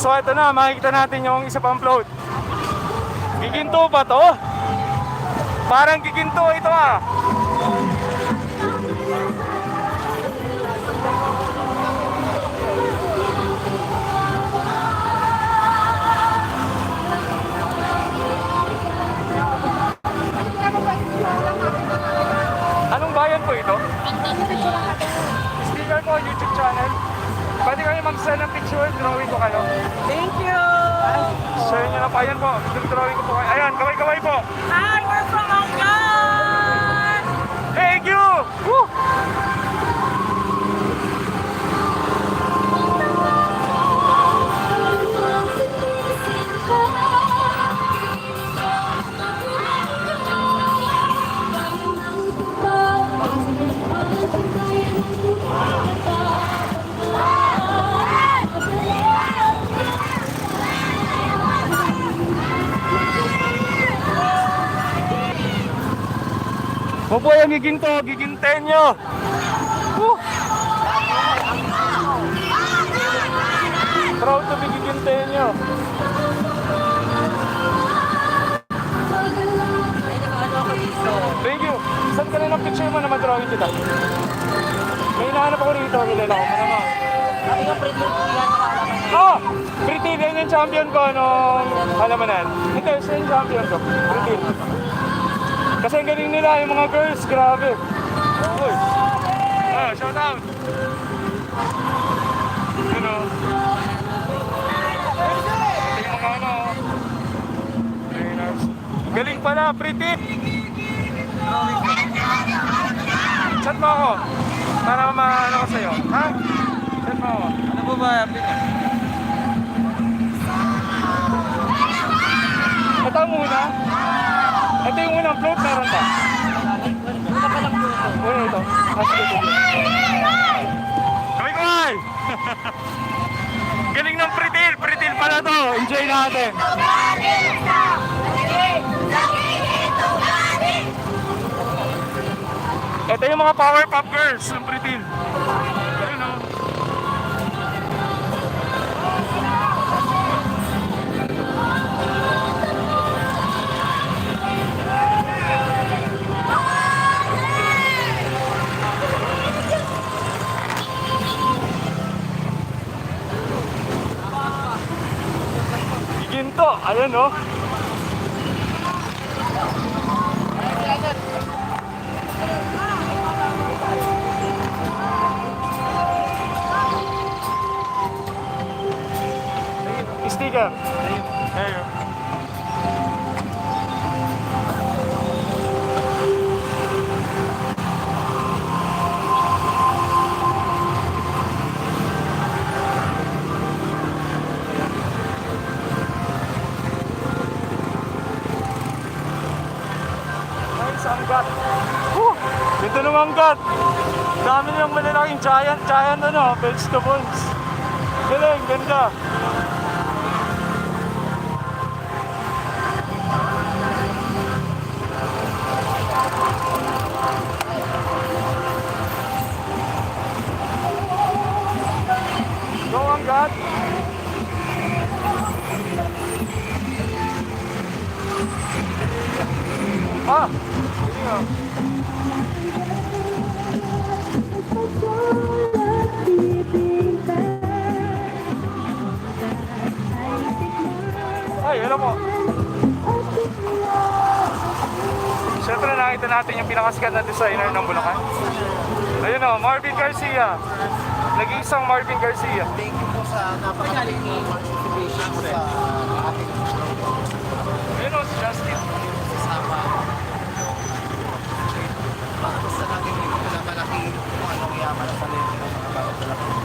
So ito na, makikita natin yung isa pang float. Giginto ba to? Parang giginto ito ah. Anong bayan po ito? Speaker po, YouTube channel. Pwede kayo mag-send ng picture, drawing ko kayo. Thank you! Share nyo na po, ayan po, drawing ko po kayo. Ayan, kaway-kaway po. Hi, we're from Hong Kong! Thank you! Woo! Mabuhay ang giginto, gigintenyo. Woo! Proud to be gigintenyo. Thank you. Saan ka na ng picture mo na mag-drawing kita? May hinahanap ako rito, kilala ko mo naman. Sabi ko, pretty yan. Oh! Pretty, yan yung champion ko nung halamanan. Ito, siya yung champion ko. Pretty. Kasi ang galing nila, yung mga girls, grabe. Uy! Ah, shout out! You know. Ito yung mga ano. Very nice. Galing pala, pretty! Chat mo ako. Para ma-ano ko sa'yo. Ha? Chat mo ako. Ano po ba applicant? Ito ang una. Ito yung unang float, meron ba? Una pa lang po ito. Una ito. Sige. Kaway! Galing ng pretil. Pretil pala to. Enjoy natin. Ito yung mga power pop girls ng pretil. Ayun o. Ginto, ayan o. Sticker. Ayun. Nice, angkat. Ganda ng angkat. Dami niyang malalaking giant ano, vegetables. Galing, ganda. Go, angkat. Ah, sige nga. Ay, alam mo. Siyempre nakita natin yung pinakasikat na designer ng Bulacan. Ayun o, Marvin Garcia. Nag-iisang Marvin Garcia. Thank you po sa napakalaking participation sa ating Ayun o, si Justin. kasama. Basta natin yung malaki kung anong yaman sa lento ng mga bawat